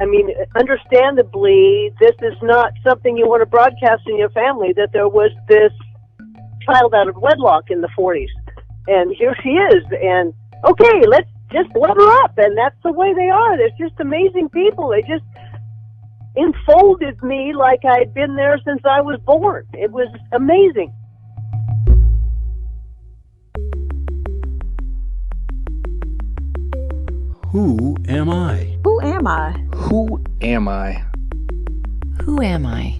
I mean, understandably, this is not something you want to broadcast in your family, that there was this child out of wedlock in the 40s. And here she is. And, okay, let's just let her up. And that's the way they are. They're just amazing people. They just enfolded me like I'd been there since I was born. It was amazing. Who am I? Who am I? Who am I? Who am I?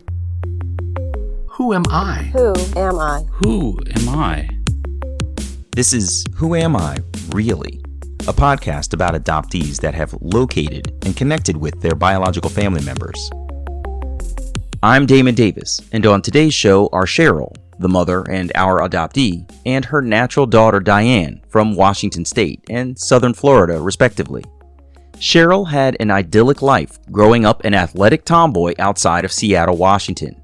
Who am I? Who am I? Who am I? This is Who Am I, Really? A podcast about adoptees that have located and connected with their biological family members. I'm Damon Davis, and on today's show are Cheryl, the mother and our adoptee, and her natural daughter Diahan from Washington State and Southern Florida, respectively. Cheryl had an idyllic life growing up an athletic tomboy outside of Seattle, Washington.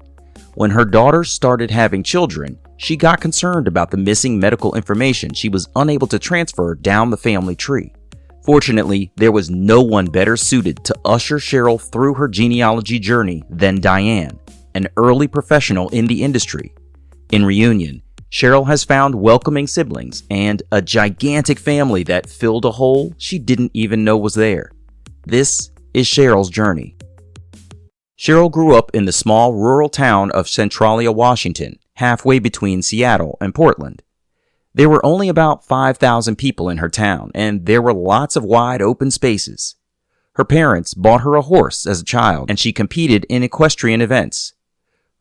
When her daughter started having children, she got concerned about the missing medical information she was unable to transfer down the family tree. Fortunately, there was no one better suited to usher Cheryl through her genealogy journey than Diahan, an early professional in the industry. In reunion, Cheryl has found welcoming siblings and a gigantic family that filled a hole she didn't even know was there. This is Cheryl's journey. Cheryl grew up in the small rural town of Centralia, Washington, halfway between Seattle and Portland. There were only about 5,000 people in her town, and there were lots of wide open spaces. Her parents bought her a horse as a child, and she competed in equestrian events.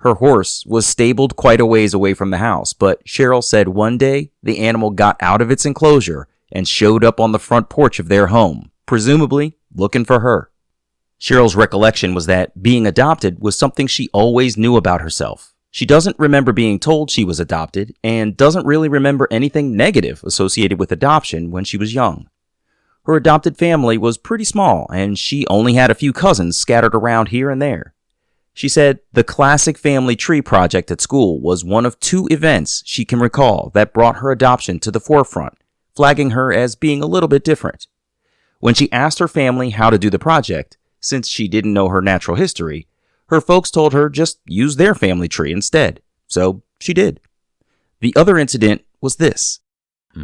Her horse was stabled quite a ways away from the house, but Cheryl said one day the animal got out of its enclosure and showed up on the front porch of their home, presumably looking for her. Cheryl's recollection was that being adopted was something she always knew about herself. She doesn't remember being told she was adopted and doesn't really remember anything negative associated with adoption when she was young. Her adopted family was pretty small, and she only had a few cousins scattered around here and there. She said the classic family tree project at school was one of two events she can recall that brought her adoption to the forefront, flagging her as being a little bit different. When she asked her family how to do the project, since she didn't know her natural history, her folks told her just use their family tree instead, so she did. The other incident was this.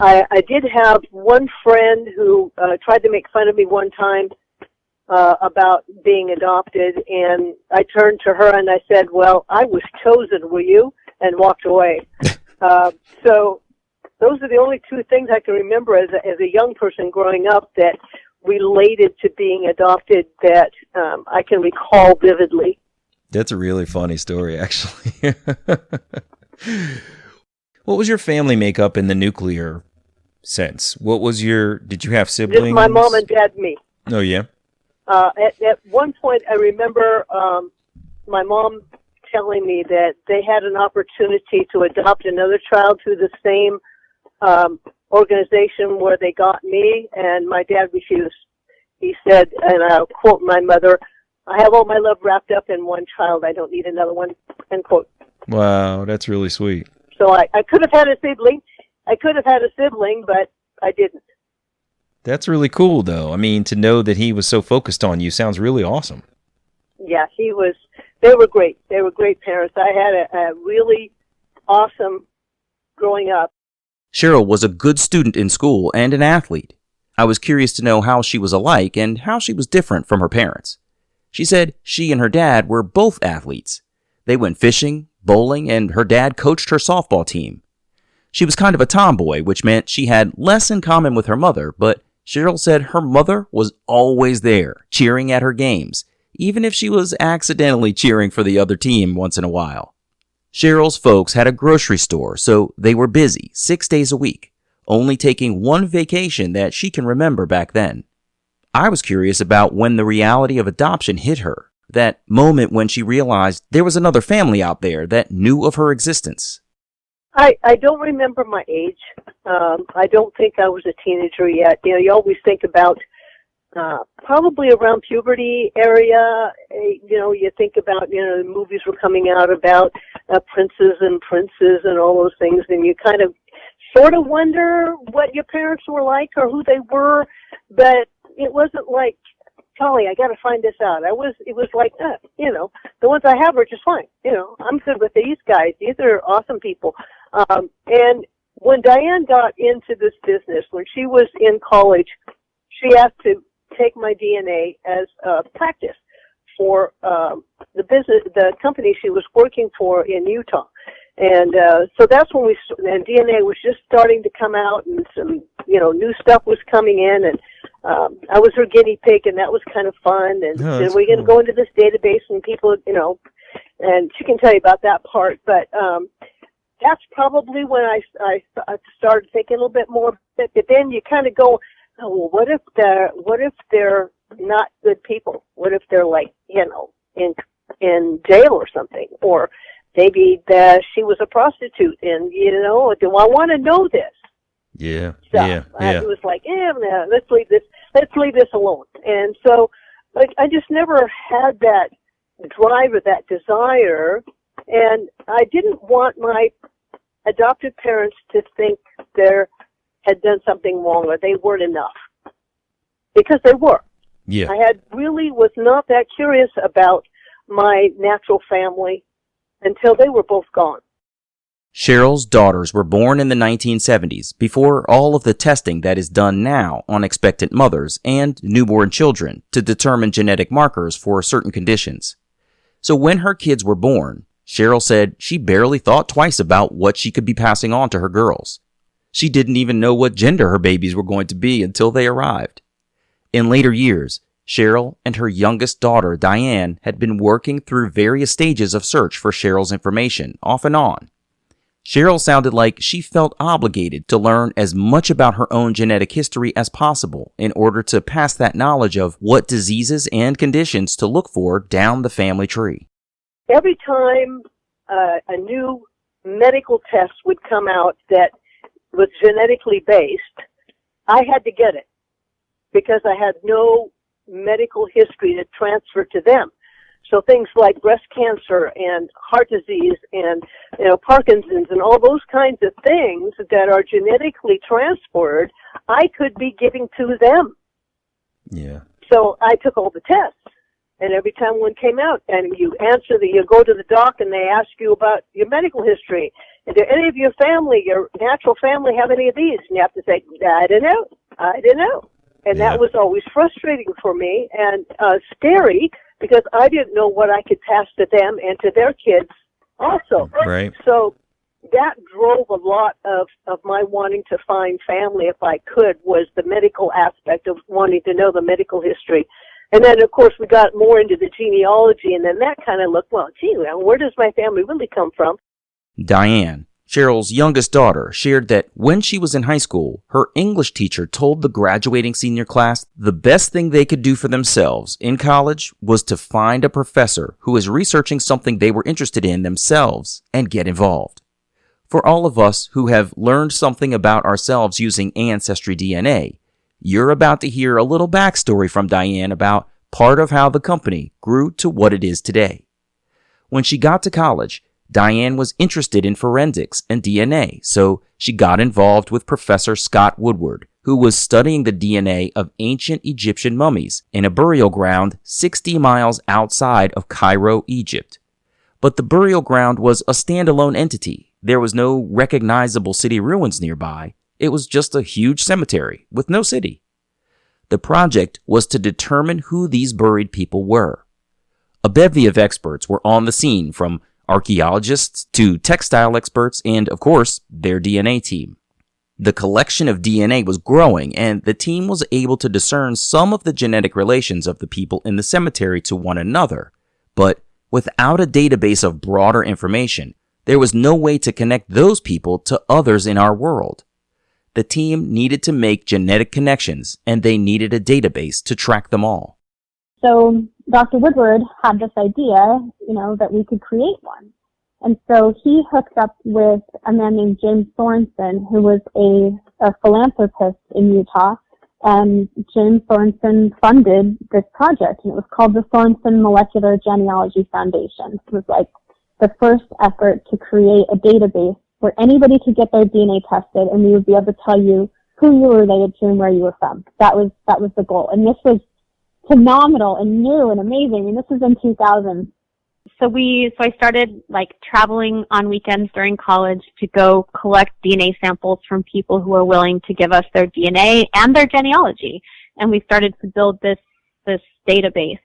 I did have one friend who tried to make fun of me one time about being adopted, and I turned to her and I said, well, I was chosen, were you? And walked away. So those are the only two things I can remember as a young person growing up that related to being adopted that I can recall vividly. That's a really funny story, actually. What was your family makeup in the nuclear sense? Did you have siblings? Just my mom and dad, me. Oh, yeah? At one point, I remember my mom telling me that they had an opportunity to adopt another child through the same organization where they got me, and my dad refused. He said, and I'll quote my mother, I have all my love wrapped up in one child. I don't need another one, end quote. Wow, that's really sweet. So I could have had a sibling. But I didn't. That's really cool, though. I mean, to know that he was so focused on you sounds really awesome. Yeah, they were great. They were great parents. I had a really awesome growing up. Cheryl was a good student in school and an athlete. I was curious to know how she was alike and how she was different from her parents. She said she and her dad were both athletes. They went fishing, bowling, and her dad coached her softball team. She was kind of a tomboy, which meant she had less in common with her mother, but Cheryl said her mother was always there, cheering at her games, even if she was accidentally cheering for the other team once in a while. Cheryl's folks had a grocery store, so they were busy 6 days a week, only taking one vacation that she can remember back then. I was curious about when the reality of adoption hit her, that moment when she realized there was another family out there that knew of her existence. I don't remember my age. I don't think I was a teenager yet. You know, you always think about probably around puberty area. You think about, the movies were coming out about princes and all those things, and you kind of sort of wonder what your parents were like or who they were, but it wasn't like Golly, I got to find this out. It was like, the ones I have are just fine. I'm good with these guys. These are awesome people. And when Diane got into this business, when she was in college, she asked to take my DNA as practice for the company she was working for in Utah. And so that's when and DNA was just starting to come out, and some, new stuff was coming in, and I was her guinea pig, and that was kind of fun. And then we're going to go into this database, and people, and she can tell you about that part. But that's probably when I started thinking a little bit more. But then you kind of go, oh, well, what if they're not good people? What if they're like, in jail or something, or maybe she was a prostitute, and do I want to know this? Yeah, so yeah. It was like, no, let's leave this alone. And so, I just never had that drive or that desire, and I didn't want my adopted parents to think they had done something wrong or they weren't enough, because they were. Yeah. I was not that curious about my natural family until they were both gone. Cheryl's daughters were born in the 1970s, before all of the testing that is done now on expectant mothers and newborn children to determine genetic markers for certain conditions. So when her kids were born, Cheryl said she barely thought twice about what she could be passing on to her girls. She didn't even know what gender her babies were going to be until they arrived. In later years, Cheryl and her youngest daughter, Diane, had been working through various stages of search for Cheryl's information, off and on. Cheryl sounded like she felt obligated to learn as much about her own genetic history as possible in order to pass that knowledge of what diseases and conditions to look for down the family tree. Every time a new medical test would come out that was genetically based, I had to get it because I had no medical history to transfer to them. So things like breast cancer and heart disease and, Parkinson's and all those kinds of things that are genetically transferred, I could be giving to them. Yeah. So I took all the tests. And every time one came out, and you go to the doc and they ask you about your medical history. And do any of your natural family have any of these? And you have to say, I don't know. And that was always frustrating for me and scary, because I didn't know what I could pass to them and to their kids also. Right. So that drove a lot of my wanting to find family, if I could, was the medical aspect of wanting to know the medical history. And then, of course, we got more into the genealogy, and then that kind of looked, where does my family really come from? Diane, Cheryl's youngest daughter, shared that when she was in high school, her English teacher told the graduating senior class the best thing they could do for themselves in college was to find a professor who is researching something they were interested in themselves and get involved. For all of us who have learned something about ourselves using Ancestry DNA, you're about to hear a little backstory from Diane about part of how the company grew to what it is today. When she got to college, Diane was interested in forensics and DNA, so she got involved with Professor Scott Woodward, who was studying the DNA of ancient Egyptian mummies in a burial ground 60 miles outside of Cairo, Egypt. But the burial ground was a standalone entity. There was no recognizable city ruins nearby. It was just a huge cemetery with no city. The project was to determine who these buried people were. A bevy of experts were on the scene, from archaeologists to textile experts and, of course, their DNA team. The collection of DNA was growing, and the team was able to discern some of the genetic relations of the people in the cemetery to one another. But without a database of broader information, there was no way to connect those people to others in our world. The team needed to make genetic connections, and they needed a database to track them all. So Dr. Woodward had this idea, that we could create one. And so he hooked up with a man named James Sorensen, who was a philanthropist in Utah. And James Sorensen funded this project, and it was called the Sorensen Molecular Genealogy Foundation. It was like the first effort to create a database where anybody could get their DNA tested, and we would be able to tell you who you were related to and where you were from. That was the goal. And this was phenomenal and new and amazing. I mean, this was in 2000. So I started like traveling on weekends during college to go collect DNA samples from people who were willing to give us their DNA and their genealogy. And we started to build this database.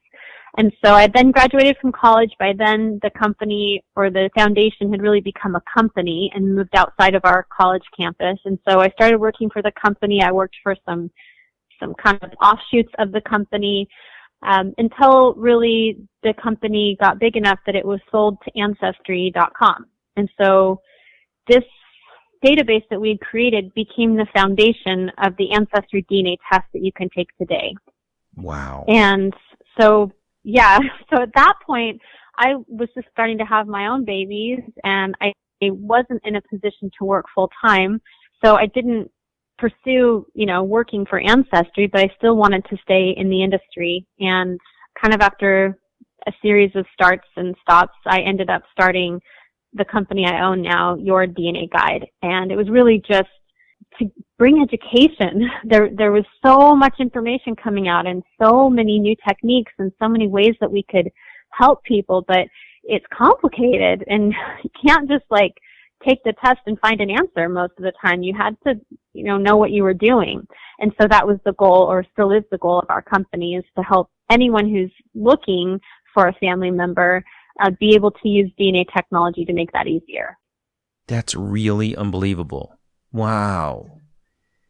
And so I then graduated from college. By then, the company or the foundation had really become a company and moved outside of our college campus. And so I started working for the company. I worked for some kind of offshoots of the company until really the company got big enough that it was sold to Ancestry.com. And so this database that we had created became the foundation of the Ancestry DNA test that you can take today. Wow. And so, yeah, so at that point, I was just starting to have my own babies, and I wasn't in a position to work full time, so I didn't pursue, working for Ancestry, but I still wanted to stay in the industry. And kind of after a series of starts and stops, I ended up starting the company I own now, Your DNA Guide. And it was really just to bring education. There was so much information coming out and so many new techniques and so many ways that we could help people, but it's complicated and you can't just like take the test and find an answer most of the time. You had to, know what you were doing. And so that was the goal, or still is the goal of our company, is to help anyone who's looking for a family member be able to use DNA technology to make that easier. That's really unbelievable. Wow.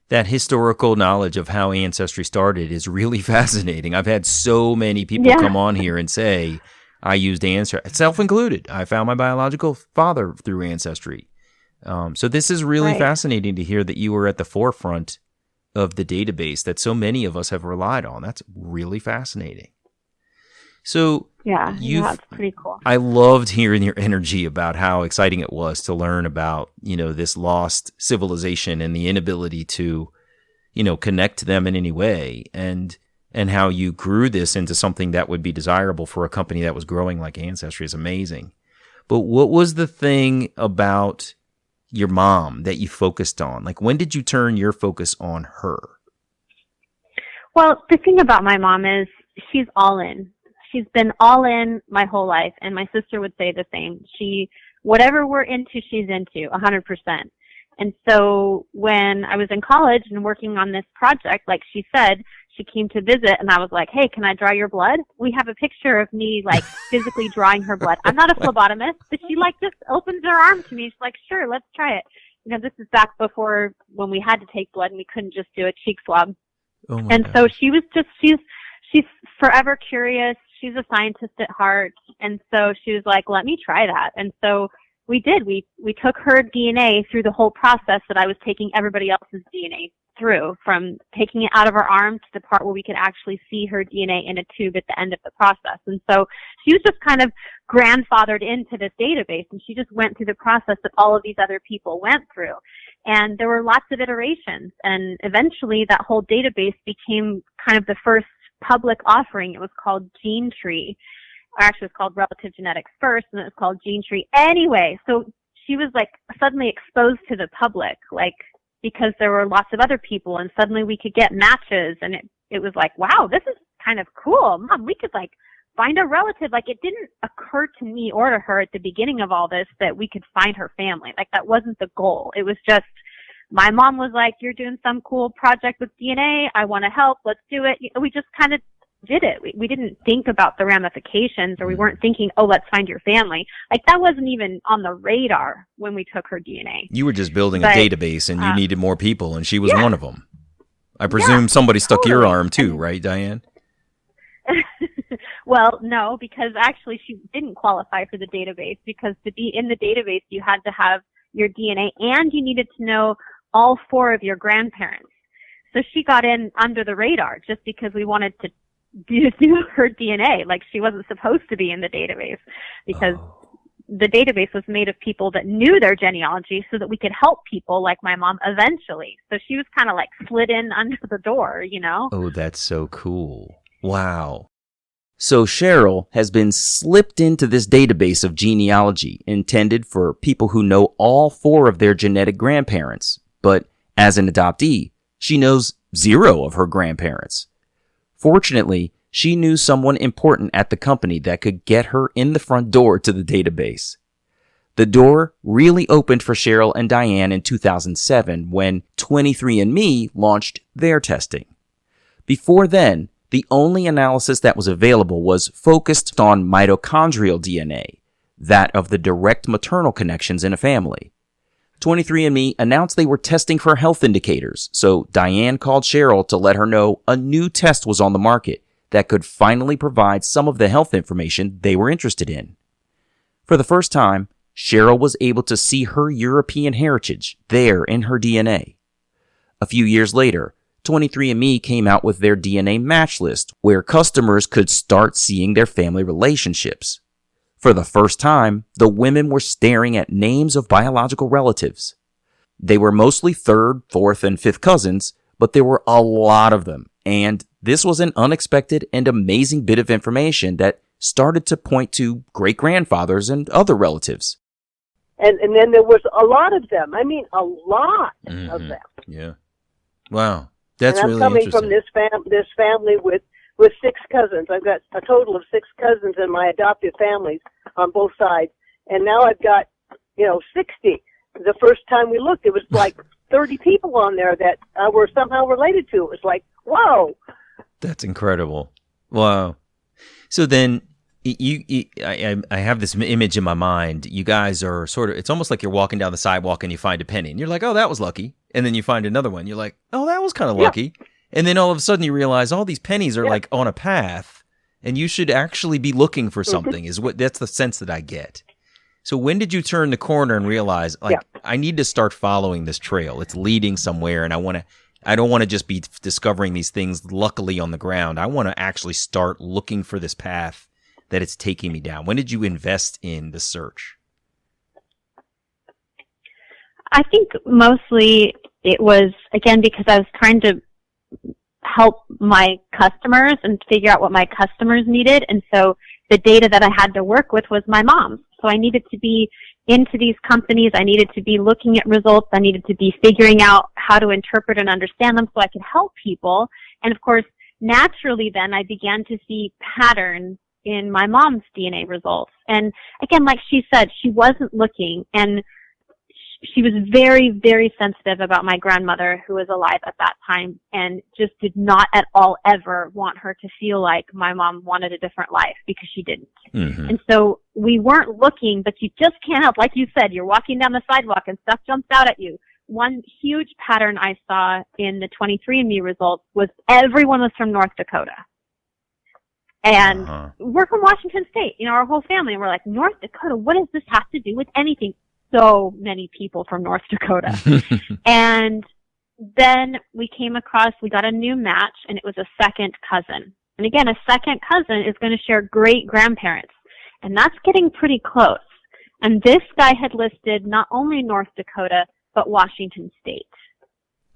That historical knowledge of how Ancestry started is really fascinating. I've had so many people come on here and say, I used Ancestry, self included. I found my biological father through Ancestry. So this is really fascinating to hear that you were at the forefront of the database that so many of us have relied on. That's really fascinating. So yeah, it's pretty cool. I loved hearing your energy about how exciting it was to learn about, this lost civilization and the inability to, connect to them in any way, and how you grew this into something that would be desirable for a company that was growing like Ancestry is amazing. But what was the thing about your mom that you focused on? Like, when did you turn your focus on her? Well, the thing about my mom is she's all in. She's been all in my whole life, and my sister would say the same. Whatever we're into, she's into 100%. And so when I was in college and working on this project, like she said, she came to visit, and I was like, hey, can I draw your blood? We have a picture of me, like, physically drawing her blood. I'm not a phlebotomist, but she, like, just opens her arm to me. She's like, sure, let's try it. This is back before when we had to take blood and we couldn't just do a cheek swab. Oh and gosh. So she was just, she's forever curious. She's a scientist at heart. And so she was like, let me try that. And so we did. We took her DNA through the whole process that I was taking everybody else's DNA through, from taking it out of her arm to the part where we could actually see her DNA in a tube at the end of the process. And so she was just kind of grandfathered into this database, and she just went through the process that all of these other people went through. And there were lots of iterations, and eventually that whole database became kind of the first public offering. It was called Gene Tree. Or actually, it was called Relative Genetics first, and it was called Gene Tree. Anyway, so she was like suddenly exposed to the public, like, because there were lots of other people, and suddenly we could get matches, and it was like, wow, this is kind of cool. Mom, we could like find a relative. Like, it didn't occur to me or to her at the beginning of all this that we could find her family. Like, that wasn't the goal. It was just, my mom was like, you're doing some cool project with DNA. I want to help. Let's do it. We just kind of did it. We didn't think about the ramifications, or we weren't thinking, oh, let's find your family. Like, that wasn't even on the radar when we took her DNA. You were just building a database, and you needed more people, and she was one of them. I presume somebody stuck your arm too, right, Diane? Well, no, because actually she didn't qualify for the database, because to be in the database, you had to have your DNA, and you needed to know all 4 of your grandparents. So she got in under the radar just because we wanted to do her DNA. Like, she wasn't supposed to be in the database, because the database was made of people that knew their genealogy so that we could help people like my mom eventually. So she was kind of like slid in under the door, Oh, that's so cool. Wow. So Cheryl has been slipped into this database of genealogy intended for people who know all 4 of their genetic grandparents. But as an adoptee, she knows 0 of her grandparents. Fortunately, she knew someone important at the company that could get her in the front door to the database. The door really opened for Cheryl and Diane in 2007 when 23andMe launched their testing. Before then, the only analysis that was available was focused on mitochondrial DNA, that of the direct maternal connections in a family. 23andMe announced they were testing for health indicators, so Diane called Cheryl to let her know a new test was on the market that could finally provide some of the health information they were interested in. For the first time, Cheryl was able to see her European heritage there in her DNA. A few years later, 23andMe came out with their DNA match list, where customers could start seeing their family relationships. For the first time, the women were staring at names of biological relatives. They were mostly third, fourth, and fifth cousins, but there were a lot of them, and this was an unexpected and amazing bit of information that started to point to great-grandfathers and other relatives. And then there was a lot of them. I mean, a lot of them. Yeah. Wow. That's really interesting. And I'm coming interesting. from this family with 6 cousins. I've got a total of 6 cousins in my adopted families on both sides. And now I've got, 60. The first time we looked, it was like 30 people on there that were somehow related to. It was like, whoa. That's incredible. Wow. So then I have this image in my mind. You guys are sort of, it's almost like you're walking down the sidewalk and you find a penny and you're like, oh, that was lucky. And then you find another one. You're like, oh, that was kind of lucky. And then all of a sudden you realize all these pennies are like on a path and you should actually be looking for something that's the sense that I get. So when did you turn the corner and realize I need to start following this trail? It's leading somewhere and I don't want to just be discovering these things luckily on the ground. I want to actually start looking for this path that it's taking me down. When did you invest in the search? I think mostly it was, again, because I was trying to help my customers and figure out what my customers needed. And so the data that I had to work with was my mom's. So I needed to be into these companies. I needed to be looking at results. I needed to be figuring out how to interpret and understand them so I could help people. And of course, naturally then I began to see patterns in my mom's DNA results. And again, like she said, she wasn't looking, and she was very, very sensitive about my grandmother, who was alive at that time, and just did not at all ever want her to feel like my mom wanted a different life, because she didn't. Mm-hmm. And so we weren't looking, but you just can't help. Like you said, you're walking down the sidewalk and stuff jumps out at you. One huge pattern I saw in the 23andMe results was everyone was from North Dakota. And we're from Washington State, our whole family. And we're like, North Dakota, what does this have to do with anything? So many people from North Dakota. And then we got a new match, and it was a second cousin. And again, a second cousin is going to share great grandparents. And that's getting pretty close. And this guy had listed not only North Dakota, but Washington State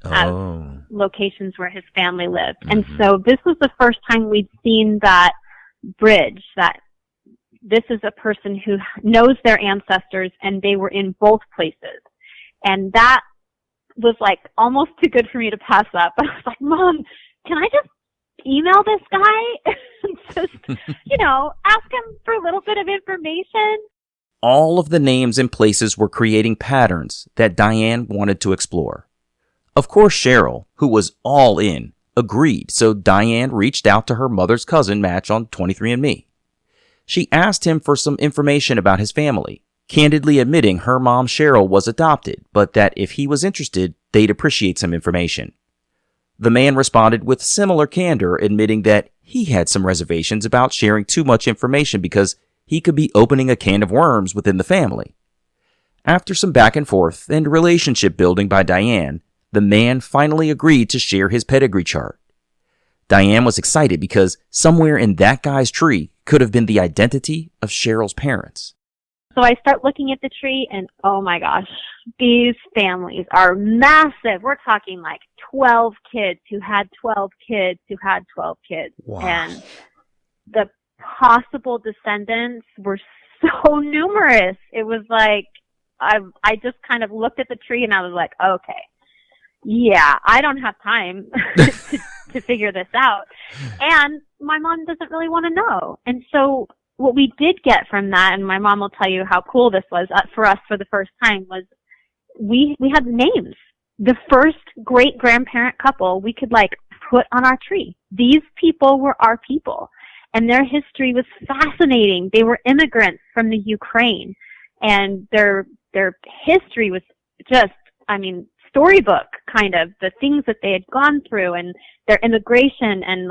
as locations where his family lived. Mm-hmm. And so this was the first time we'd seen that bridge, that this is a person who knows their ancestors and they were in both places. And that was like almost too good for me to pass up. I was like, Mom, can I just email this guy and just, ask him for a little bit of information? All of the names and places were creating patterns that Diane wanted to explore. Of course, Cheryl, who was all in, agreed, so Diane reached out to her mother's cousin match on 23andMe. She asked him for some information about his family, candidly admitting her mom Cheryl was adopted, but that if he was interested, they'd appreciate some information. The man responded with similar candor, admitting that he had some reservations about sharing too much information because he could be opening a can of worms within the family. After some back and forth and relationship building by Diane, the man finally agreed to share his pedigree chart. Diane was excited because somewhere in that guy's tree could have been the identity of Cheryl's parents. So I start looking at the tree, and oh my gosh, these families are massive. We're talking like 12 kids who had 12 kids who had 12 kids. Wow. And the possible descendants were so numerous. It was like, I just kind of looked at the tree and I was like, okay, yeah, I don't have time to figure this out. And my mom doesn't really want to know. And so what we did get from that, and my mom will tell you how cool this was for us for the first time, was we had names. The first great-grandparent couple we could put on our tree. These people were our people. And their history was fascinating. They were immigrants from the Ukraine. And their history was just, storybook kind of, the things that they had gone through and their immigration, and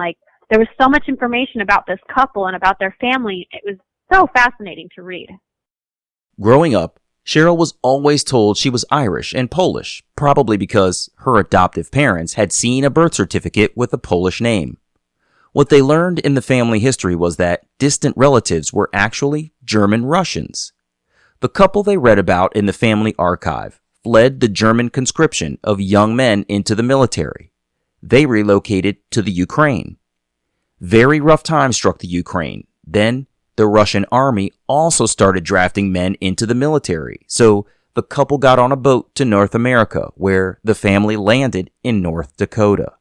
there was so much information about this couple and about their family. It was so fascinating to read. Growing up, Cheryl was always told she was Irish and Polish, probably because her adoptive parents had seen a birth certificate with a Polish name. What they learned in the family history was that distant relatives were actually German Russians. The couple they read about in the family archive fled the German conscription of young men into the military. They relocated to the Ukraine. Very rough times struck the Ukraine. Then the Russian army also started drafting men into the military, so the couple got on a boat to North America, where the family landed in North Dakota.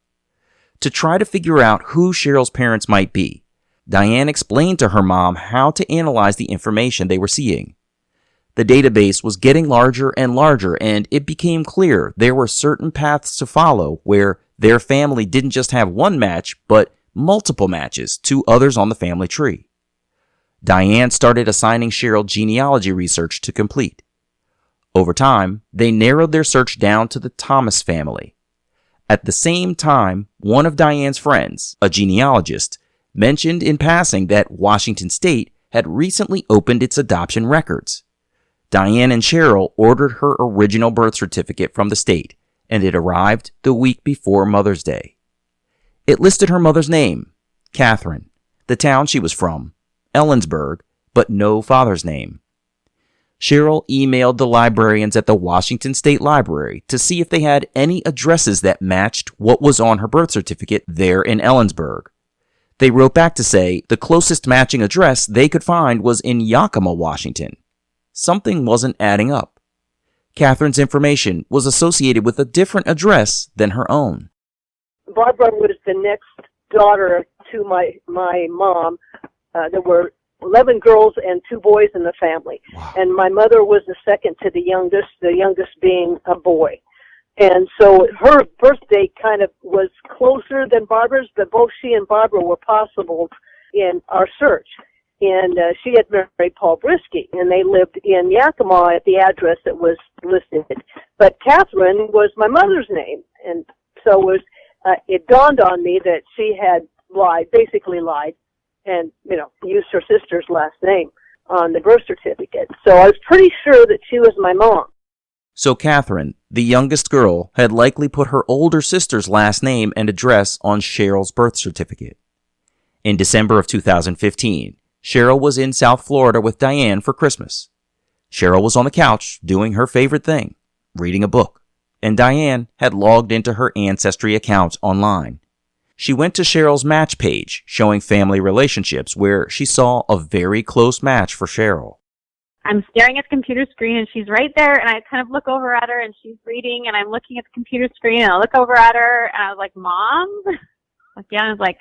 To try to figure out who Cheryl's parents might be, Diane explained to her mom how to analyze the information they were seeing. The database was getting larger and larger, and it became clear there were certain paths to follow where their family didn't just have one match, but multiple matches to others on the family tree. Diane started assigning Cheryl genealogy research to complete. Over time, they narrowed their search down to the Thomas family. At the same time, one of Diane's friends, a genealogist, mentioned in passing that Washington State had recently opened its adoption records. Diane and Cheryl ordered her original birth certificate from the state, and it arrived the week before Mother's Day. It listed her mother's name, Catherine, the town she was from, Ellensburg, but no father's name. Cheryl emailed the librarians at the Washington State Library to see if they had any addresses that matched what was on her birth certificate there in Ellensburg. They wrote back to say the closest matching address they could find was in Yakima, Washington. Something wasn't adding up. Catherine's information was associated with a different address than her own. Barbara was the next daughter to my mom. There were 11 girls and 2 boys in the family. Wow. And my mother was the second to the youngest being a boy. And so her birthday kind of was closer than Barbara's, but both she and Barbara were possible in our search. And she had married Paul Brisky, and they lived in Yakima at the address that was listed. But Catherine was my mother's name, and so it dawned on me that she had basically lied, and, used her sister's last name on the birth certificate. So I was pretty sure that she was my mom. So Catherine, the youngest girl, had likely put her older sister's last name and address on Cheryl's birth certificate. In December of 2015, Cheryl was in South Florida with Diane for Christmas. Cheryl was on the couch doing her favorite thing, reading a book, and Diane had logged into her Ancestry account online. She went to Cheryl's match page, showing family relationships, where she saw a very close match for Cheryl. I'm staring at the computer screen, and she's right there, and I kind of look over at her, and she's reading, and I'm looking at the computer screen, and I look over at her, and I was like, Mom? I was like,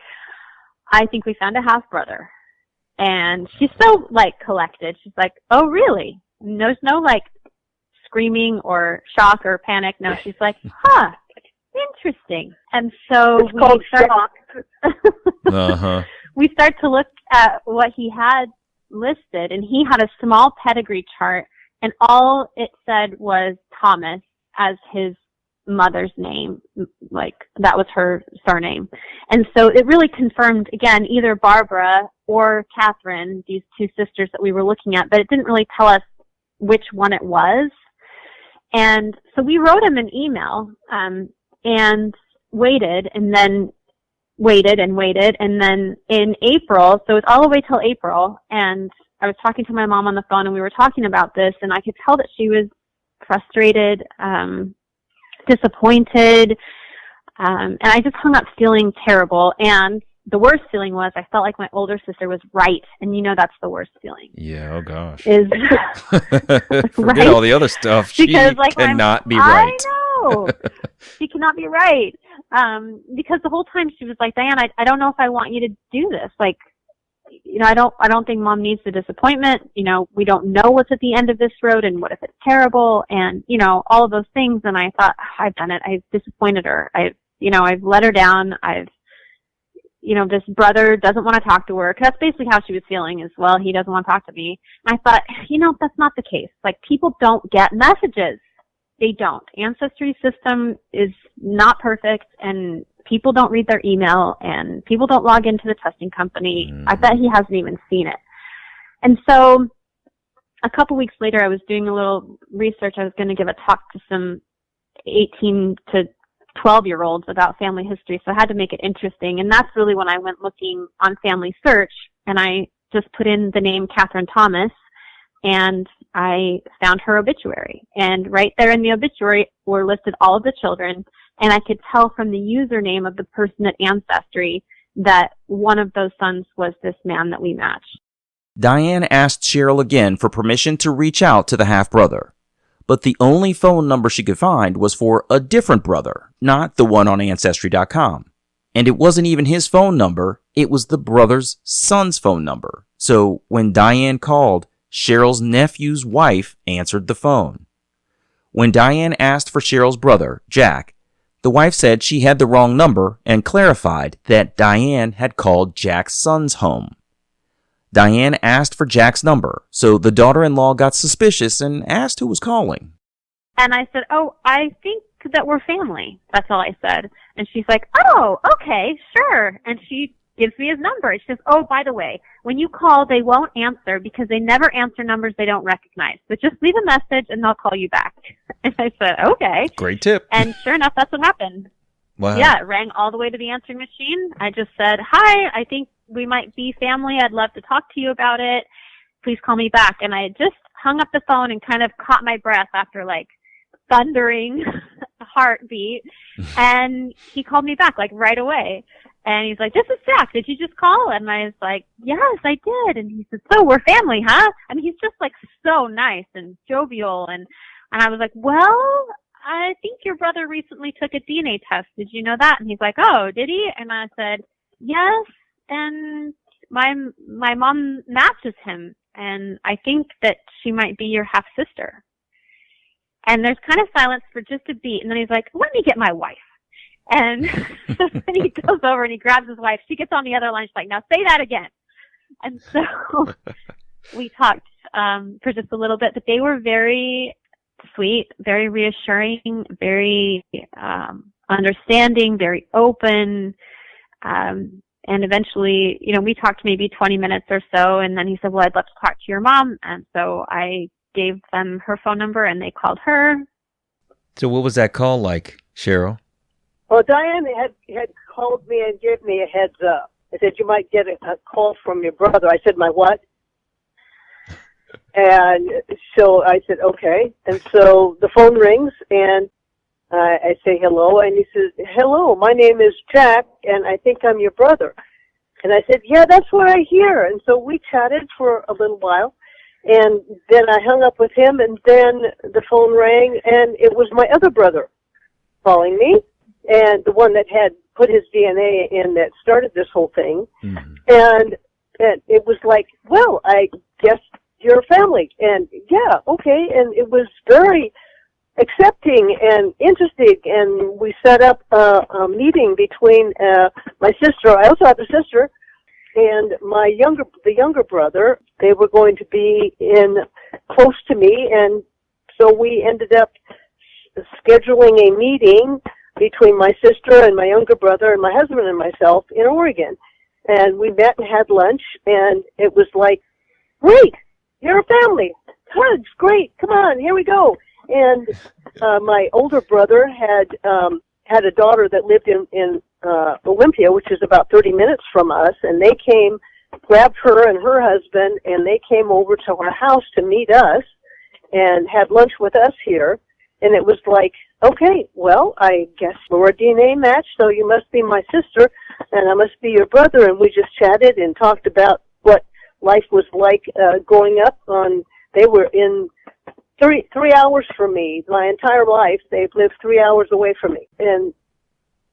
I think we found a half-brother. And she's so, collected. She's like, oh, really? And there's no, screaming or shock or panic. No, she's like, interesting. And so it's called shock. We start to look at what he had listed, and he had a small pedigree chart, and all it said was Thomas as his mother's name. That was her surname. And so it really confirmed, again, either Barbara or Catherine, these 2 sisters that we were looking at, but it didn't really tell us which one it was. And so we wrote him an email, and waited, and then waited, and then in April, so it's all the way till April, and I was talking to my mom on the phone, and we were talking about this, and I could tell that she was frustrated, disappointed, and I just hung up feeling terrible. And the worst feeling was I felt like my older sister was right, and that's the worst feeling. Yeah, oh gosh. Forget right? All the other stuff. Because she cannot be right. I know. She cannot be right. because the whole time she was like, Diane, I don't know if I want you to do this. Like, I don't think Mom needs the disappointment. We don't know what's at the end of this road, and what if it's terrible, and, all of those things. And I thought, I've done it. I've disappointed her. I've let her down. This brother doesn't want to talk to her. 'Cause that's basically how she was feeling as well. He doesn't want to talk to me. And I thought, that's not the case. Like, people don't get messages. They don't. Ancestry system is not perfect, and people don't read their email, and people don't log into the testing company. I bet he hasn't even seen it. And so a couple weeks later, I was doing a little research. I was going to give a talk to some 18 to 12-year-olds about family history, so I had to make it interesting. And that's really when I went looking on Family Search, and I just put in the name Catherine Thomas, and I found her obituary. And right there in the obituary were listed all of the children, and I could tell from the username of the person at Ancestry that one of those sons was this man that we matched. Diane asked Cheryl again for permission to reach out to the half-brother, but the only phone number she could find was for a different brother, not the one on Ancestry.com. And it wasn't even his phone number, it was the brother's son's phone number. So when Diane called, Cheryl's nephew's wife answered the phone. When Diane asked for Cheryl's brother, Jack, the wife said she had the wrong number and clarified that Diane had called Jack's son's home. Diane asked for Jack's number, so the daughter-in-law got suspicious and asked who was calling. And I said, I think that we're family. That's all I said. And she's like, oh, okay, sure. And she gives me his number. She says, oh, by the way, when you call, they won't answer because they never answer numbers they don't recognize. So just leave a message and they'll call you back. And I said, okay. Great tip. And sure enough, that's what happened. Wow. Yeah, it rang all the way to the answering machine. I just said, hi, I think we might be family. I'd love to talk to you about it. Please call me back. And I had just hung up the phone and kind of caught my breath after like thundering heartbeat. And he called me back like right away. And he's like, this is Jack. Did you just call? And I was like, yes, I did. And he said, so we're family, huh? I mean, he's just like so nice and jovial. And I was like, well, I think your brother recently took a DNA test. Did you know that? And he's like, oh, did he? And I said, yes. And my mom matches him. And I think that she might be your half sister. And there's kind of silence for just a beat. And then he's like, let me get my wife. And then he goes over and he grabs his wife. She gets on the other line. She's like, now say that again. And so we talked for just a little bit, but they were very sweet, very reassuring, very understanding, very open. And eventually, we talked maybe 20 minutes or so. And then he said, well, I'd love to talk to your mom. And so I gave them her phone number and they called her. So what was that call like, Cheryl? Well, Diane had called me and gave me a heads up. I said, you might get a call from your brother. I said, my what? And so I said, okay. And so the phone rings, and I say hello, and he says, hello, my name is Jack, and I think I'm your brother. And I said, yeah, that's what I hear. And so we chatted for a little while, and then I hung up with him, and then the phone rang, and it was my other brother calling me. And the one that had put his DNA in that started this whole thing. Mm-hmm. And it was like, well, I guess you're family. And yeah, okay. And it was very accepting and interesting. And we set up a meeting between my sister. I also have a sister. And the younger brother. They were going to be close to me. And so we ended up scheduling a meeting between my sister and my younger brother and my husband and myself in Oregon. And we met and had lunch, and it was like, great, you're a family. Hugs, great, come on, here we go. And my older brother had a daughter that lived in Olympia, which is about 30 minutes from us, and they came, grabbed her and her husband, and they came over to our house to meet us and had lunch with us here. And it was like, okay, well, I guess we're a DNA match, so you must be my sister, and I must be your brother. And we just chatted and talked about what life was like growing up. They were in 3 hours from me. My entire life, they've lived 3 hours away from me. And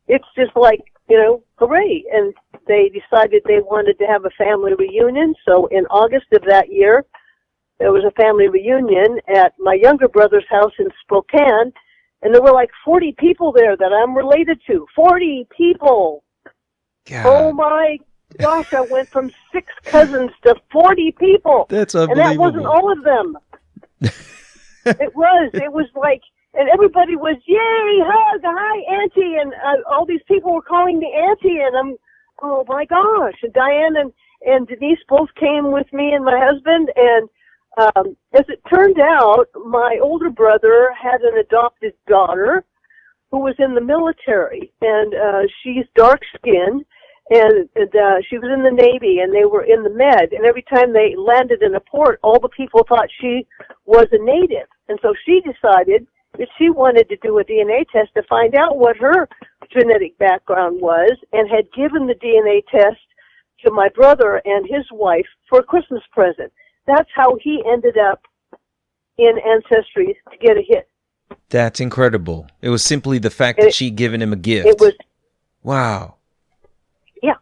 it's just like, hooray. And they decided they wanted to have a family reunion. So in August of that year, there was a family reunion at my younger brother's house in Spokane, and there were like 40 people there that I'm related to. 40 people. God. Oh my gosh, I went from 6 cousins to 40 people. That's unbelievable. And that wasn't all of them. It was like, and everybody was, yay, hug, hi, Auntie, and all these people were calling me Auntie, and I'm, oh my gosh. And Diane and Denise both came with me and my husband, and as it turned out, my older brother had an adopted daughter who was in the military, and she's dark-skinned, and she was in the Navy, and they were in the Med, and every time they landed in a port, all the people thought she was a native, and so she decided that she wanted to do a DNA test to find out what her genetic background was, and had given the DNA test to my brother and his wife for a Christmas present. That's how he ended up in Ancestry to get a hit. That's incredible. It was simply the fact that she'd given him a gift. It was. Wow. Yeah.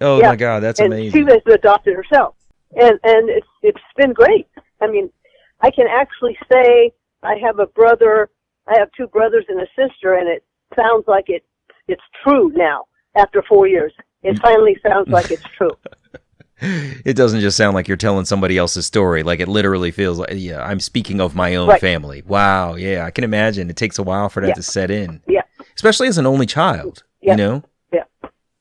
Oh, yeah. My God, that's amazing. And she was adopted herself. And it's been great. I mean, I can actually say I have 2 brothers and a sister, and it sounds like it's true now after 4 years. It finally sounds like it's true. It doesn't just sound like you're telling somebody else's story. Like, it literally feels like, yeah, I'm speaking of my own family. Wow. Yeah, I can imagine. It takes a while for that to set in. Yeah. Especially as an only child, Yeah. Yeah.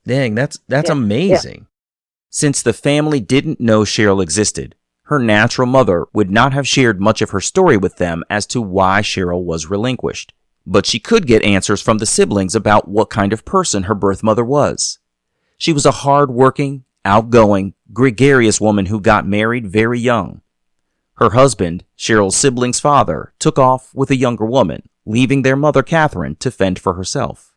Dang, that's amazing. Yeah. Since the family didn't know Cheryl existed, her natural mother would not have shared much of her story with them as to why Cheryl was relinquished. But she could get answers from the siblings about what kind of person her birth mother was. She was a hard-working, outgoing, gregarious woman who got married very young. Her husband, Cheryl's sibling's father, took off with a younger woman, leaving their mother, Catherine, to fend for herself.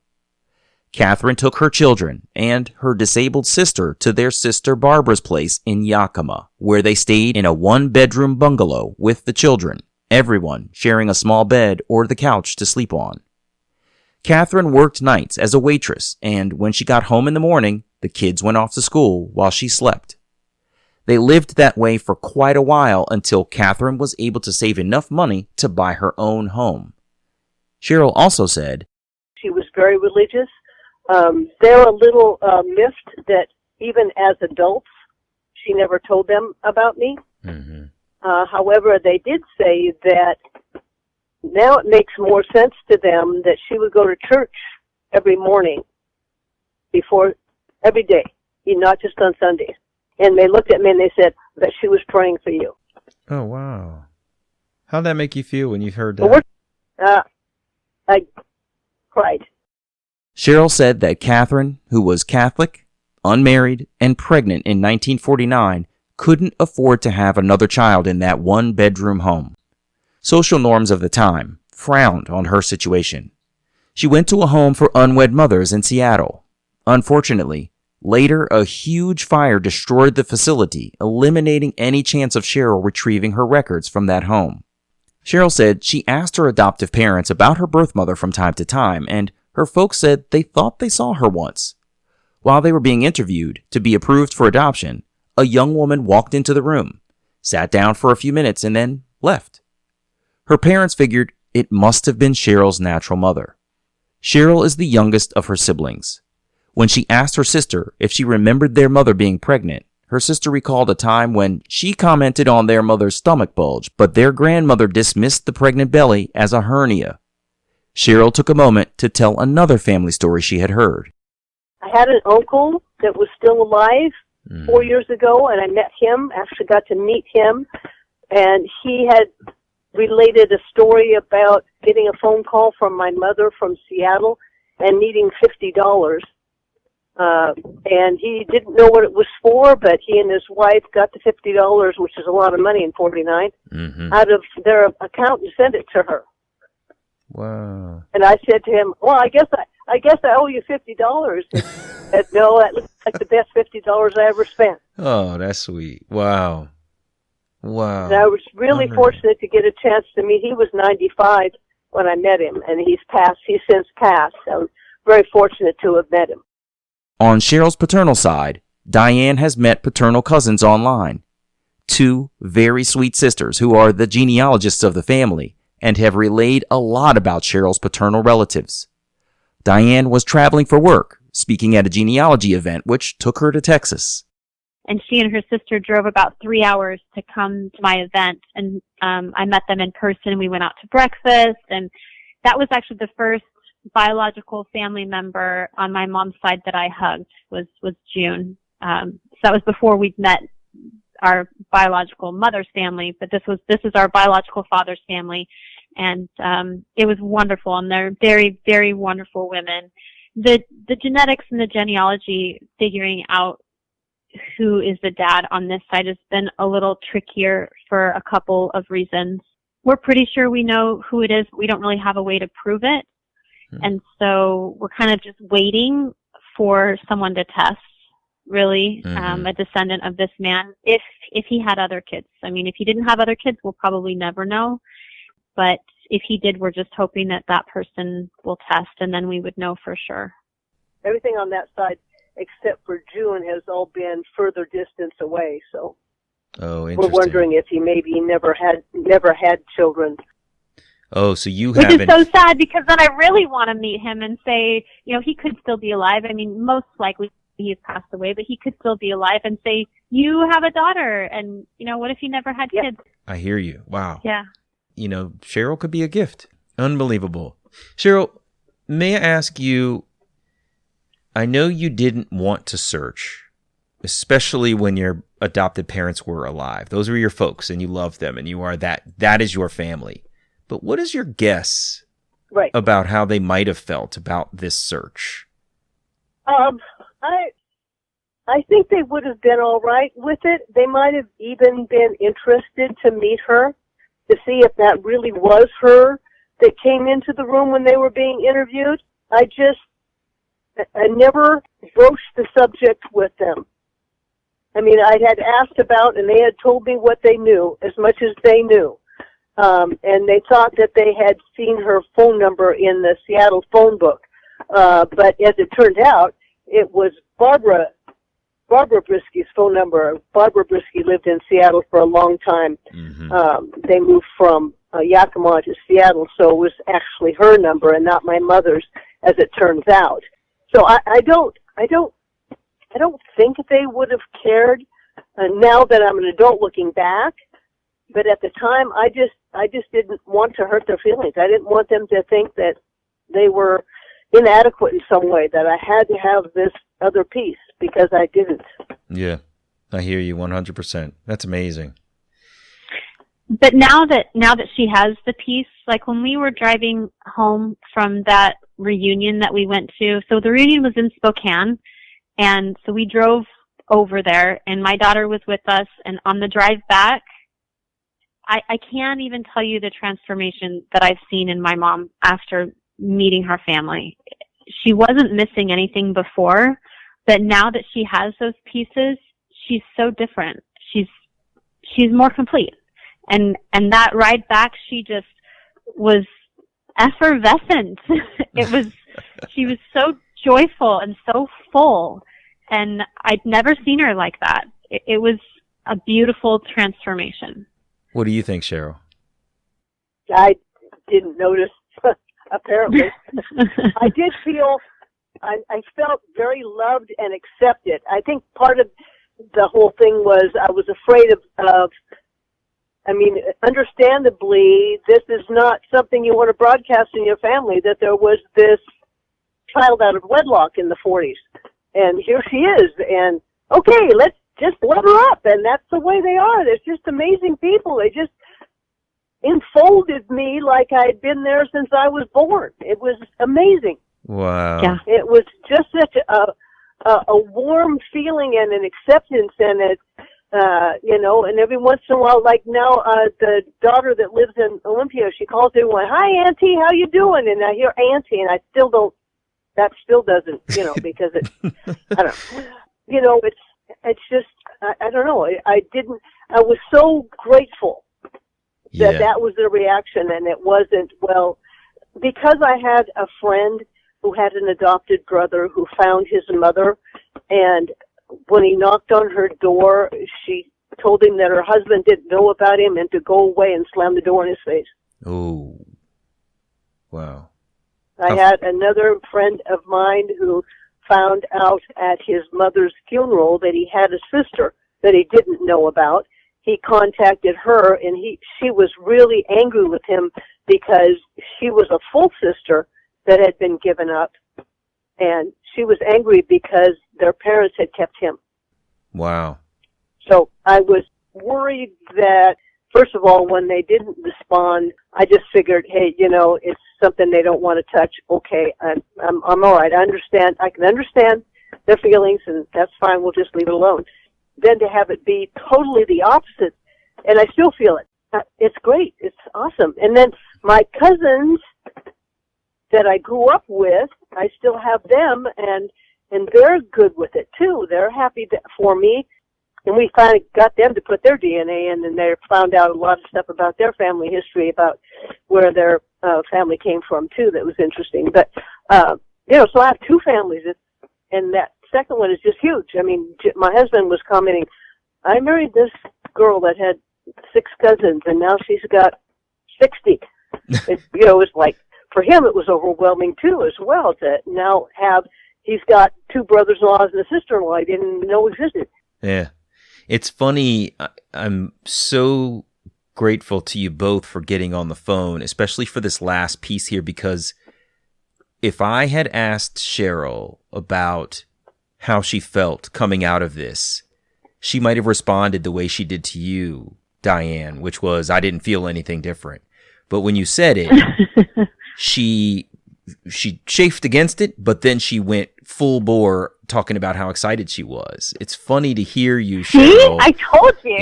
Catherine took her children and her disabled sister to their sister Barbara's place in Yakima, where they stayed in a 1-bedroom bungalow with the children, everyone sharing a small bed or the couch to sleep on. Catherine worked nights as a waitress, and when she got home in the morning, the kids went off to school while she slept. They lived that way for quite a while until Catherine was able to save enough money to buy her own home. Cheryl also said, she was very religious. They're a little miffed that even as adults, she never told them about me. Mm-hmm. However, they did say that now it makes more sense to them that she would go to church every morning every day, not just on Sundays. And they looked at me and they said that she was praying for you. Oh, wow. How'd that make you feel when you heard that? I cried. Cheryl said that Catherine, who was Catholic, unmarried, and pregnant in 1949, couldn't afford to have another child in that 1-bedroom home. Social norms of the time frowned on her situation. She went to a home for unwed mothers in Seattle. Unfortunately, later a huge fire destroyed the facility, eliminating any chance of Cheryl retrieving her records from that home. Cheryl said she asked her adoptive parents about her birth mother from time to time, and her folks said they thought they saw her once. While they were being interviewed to be approved for adoption, a young woman walked into the room, sat down for a few minutes, and then left. Her parents figured it must have been Cheryl's natural mother. Cheryl is the youngest of her siblings. When she asked her sister if she remembered their mother being pregnant, her sister recalled a time when she commented on their mother's stomach bulge, but their grandmother dismissed the pregnant belly as a hernia. Cheryl took a moment to tell another family story she had heard. I had an uncle that was still alive 4 years ago, and I met him, actually got to meet him, and he had related a story about getting a phone call from my mother from Seattle and needing $50. And he didn't know what it was for, but he and his wife got the $50, which is a lot of money in 49, out of their account and sent it to her. Wow. And I said to him, well, I guess I owe you $50. He said, no, that looks like the best $50 I ever spent. Oh, that's sweet. Wow. Wow. And I was really fortunate to get a chance to meet. He was 95 when I met him, and he's since passed. So very fortunate to have met him. On Cheryl's paternal side, Diane has met paternal cousins online. Two very sweet sisters who are the genealogists of the family and have relayed a lot about Cheryl's paternal relatives. Diane was traveling for work, speaking at a genealogy event, which took her to Texas. And she and her sister drove about 3 hours to come to my event. And I met them in person. We went out to breakfast. And that was actually the first biological family member on my mom's side that I hugged was June. So that was before we'd met our biological mother's family, but this is our biological father's family. And it was wonderful, and they're very, very wonderful women. The genetics and the genealogy, figuring out who is the dad on this side, has been a little trickier for a couple of reasons. We're pretty sure we know who it is, but we don't really have a way to prove it. And so we're kind of just waiting for someone to test, really, a descendant of this man, if he had other kids. I mean, if he didn't have other kids, we'll probably never know. But if he did, we're just hoping that that person will test, and then we would know for sure. Everything on that side, except for June, has all been further distance away. So interesting. We're wondering if he maybe never had children. Oh, so you Which haven't... is so sad, because then I really want to meet him and say, he could still be alive. I mean, most likely he's passed away, but he could still be alive, and say, you have a daughter, and, what if you never had kids? I hear you. Wow. Yeah. Cheryl could be a gift. Unbelievable. Cheryl, may I ask you, I know you didn't want to search, especially when your adopted parents were alive. Those were your folks, and you loved them, and you are that is your family. But what is your guess about how they might have felt about this search? I think they would have been all right with it. They might have even been interested to meet her, to see if that really was her that came into the room when they were being interviewed. I never broached the subject with them. I mean, I had asked about, and they had told me what they knew, as much as they knew. And they thought that they had seen her phone number in the Seattle phone book. But as it turned out, it was Barbara Brisky's phone number. Barbara Brisky lived in Seattle for a long time. They moved from Yakima to Seattle, so it was actually her number and not my mother's, as it turns out. So I don't think they would have cared. Now that I'm an adult looking back, but at the time, I just didn't want to hurt their feelings. I didn't want them to think that they were inadequate in some way, that I had to have this other piece, because I didn't. Yeah, I hear you 100%. That's amazing. But now that she has the piece, like when we were driving home from that reunion that we went to, so the reunion was in Spokane, and so we drove over there, and my daughter was with us, and on the drive back, I can't even tell you the transformation that I've seen in my mom after meeting her family. She wasn't missing anything before, but now that she has those pieces, she's so different. She's more complete. And that ride back, she just was effervescent. She was so joyful and so full, and I'd never seen her like that. It was a beautiful transformation. What do you think, Cheryl? I didn't notice, apparently. I did feel, I felt very loved and accepted. I think part of the whole thing was I was afraid of understandably, this is not something you want to broadcast in your family, that there was this child out of wedlock in the 40s. And here she is. And, okay, let's just let her up. And that's the way they are. They're just amazing people. They just enfolded me like I'd been there since I was born. It was amazing. Wow. Yeah. It was just such a warm feeling and an acceptance, and it, and every once in a while, like now, the daughter that lives in Olympia, she calls everyone, "Hi, Auntie, how you doing?" And I hear Auntie, and that still doesn't, because it, I don't, it's just, I don't know. I was so grateful that was the reaction, and it wasn't, because I had a friend who had an adopted brother who found his mother, and when he knocked on her door, she told him that her husband didn't know about him and to go away, and slammed the door in his face. Oh, wow. I had another friend of mine who found out at his mother's funeral that he had a sister that he didn't know about. He contacted her, and she was really angry with him because she was a full sister that had been given up, and she was angry because their parents had kept him. Wow. So I was worried that, first of all, when they didn't respond, I just figured, hey, it's something they don't want to touch. Okay, I'm all right. I can understand their feelings, and that's fine. We'll just leave it alone. Then to have it be totally the opposite, and I still feel it. It's great. It's awesome. And then my cousins that I grew up with, I still have them, and they're good with it too. They're happy for me. And we finally got them to put their DNA in, and they found out a lot of stuff about their family history, about where their family came from too. That was interesting. But so I have two families, and that second one is just huge. I mean, my husband was commenting, I married this girl that had 6 cousins, and now she's got 60. It's like, for him it was overwhelming too, as well, to now he's got 2 brothers-in-law and a sister-in-law he didn't even know existed. Yeah. It's funny. I'm so grateful to you both for getting on the phone, especially for this last piece here, because if I had asked Cheryl about how she felt coming out of this, she might have responded the way she did to you, Diane, which was, I didn't feel anything different. But when you said it, she chafed against it, but then she went full bore talking about how excited she was. It's funny to hear you, Cheryl. I told you.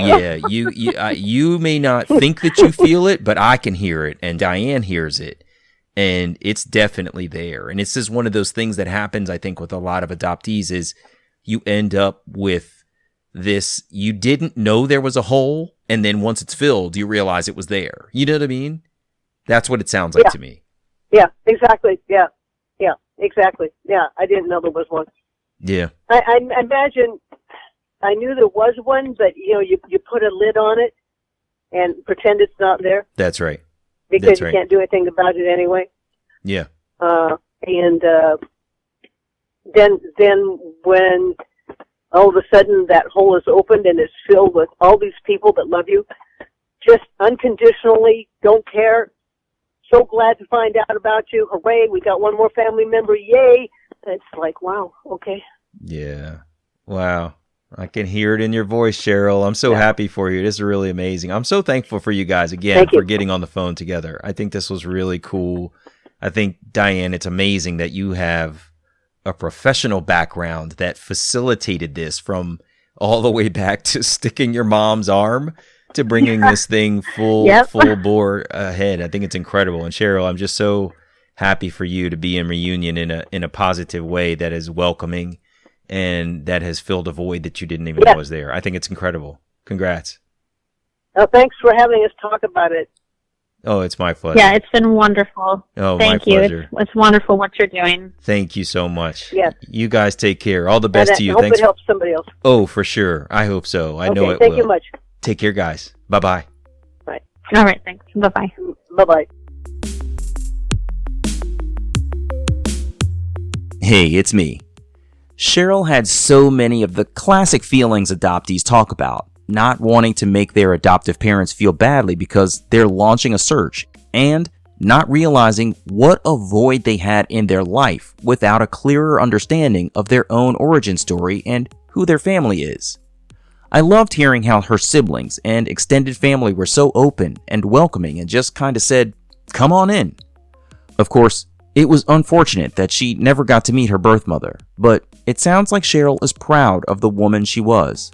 Yeah, you may not think that you feel it, but I can hear it, and Diane hears it, and it's definitely there. And it's just one of those things that happens, I think, with a lot of adoptees is you end up with this, you didn't know there was a hole, and then once it's filled, you realize it was there. You know what I mean? That's what it sounds like to me. Yeah, exactly. Yeah, exactly. Yeah, I didn't know there was one. Yeah. I imagine I knew there was one, but, you put a lid on it and pretend it's not there. That's right. Because you can't do anything about it anyway. Yeah. And then when all of a sudden that hole is opened and it's filled with all these people that love you, just unconditionally, don't care, so glad to find out about you, hooray, we got one more family member, yay. It's like, wow, okay. Yeah. Wow. I can hear it in your voice, Cheryl. I'm so happy for you. It is really amazing. I'm so thankful for you guys, again, for getting on the phone together. I think this was really cool. I think, Diane, it's amazing that you have a professional background that facilitated this, from all the way back to sticking your mom's arm to bringing this thing full bore ahead. I think it's incredible. And Cheryl, I'm just so happy for you to be in reunion in a positive way that is welcoming and that has filled a void that you didn't even know was there. I think it's incredible. Congrats. Thanks for having us talk about it. Oh, it's my pleasure. Yeah, it's been wonderful. Oh, Thank my you. pleasure. It's wonderful what you're doing. Thank you so much. Yes. You guys take care. All the best to you. I hope Thanks. It helps somebody else. Oh, for sure. I hope so. I know it will. Thank you much. Take care, guys. Bye-bye. Bye. All right, thanks. Bye-bye. Bye-bye. Hey, it's me. Cheryl had so many of the classic feelings adoptees talk about, not wanting to make their adoptive parents feel badly because they're launching a search, and not realizing what a void they had in their life without a clearer understanding of their own origin story and who their family is. I loved hearing how her siblings and extended family were so open and welcoming and just kind of said, "Come on in." Of course, it was unfortunate that she never got to meet her birth mother, but it sounds like Cheryl is proud of the woman she was.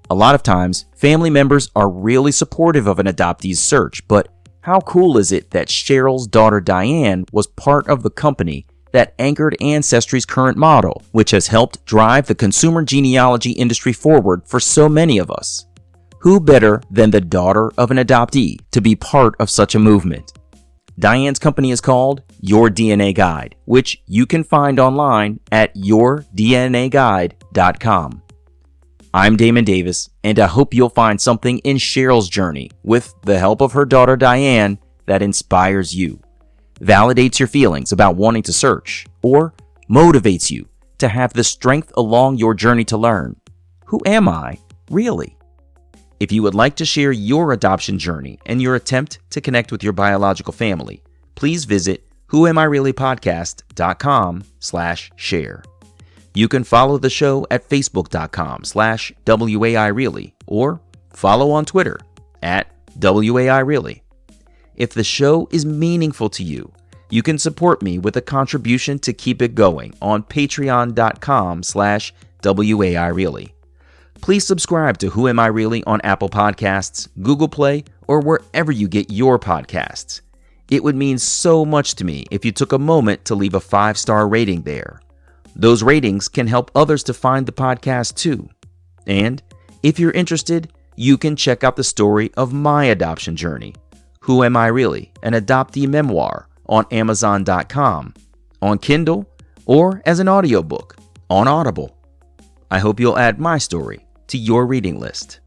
A lot of times, family members are really supportive of an adoptee's search, but how cool is it that Cheryl's daughter Diane was part of the company that anchored Ancestry's current model, which has helped drive the consumer genealogy industry forward for so many of us? Who better than the daughter of an adoptee to be part of such a movement? Diane's company is called Your DNA Guide, which you can find online at yourdnaguide.com. I'm Damon Davis, and I hope you'll find something in Cheryl's journey with the help of her daughter Diane that inspires you, validates your feelings about wanting to search, or motivates you to have the strength along your journey to learn, who am I really? If you would like to share your adoption journey and your attempt to connect with your biological family, please visit whoamireallypodcast.com/share. You can follow the show at facebook.com/WAIReally or follow on Twitter at WAIReally. If the show is meaningful to you, you can support me with a contribution to keep it going on patreon.com/WAIReally. Please subscribe to Who Am I Really on Apple Podcasts, Google Play, or wherever you get your podcasts. It would mean so much to me if you took a moment to leave a 5-star rating there. Those ratings can help others to find the podcast too. And if you're interested, you can check out the story of my adoption journey, Who Am I Really? An Adoptee Memoir, on Amazon.com, on Kindle, or as an audiobook on Audible. I hope you'll add my story to your reading list.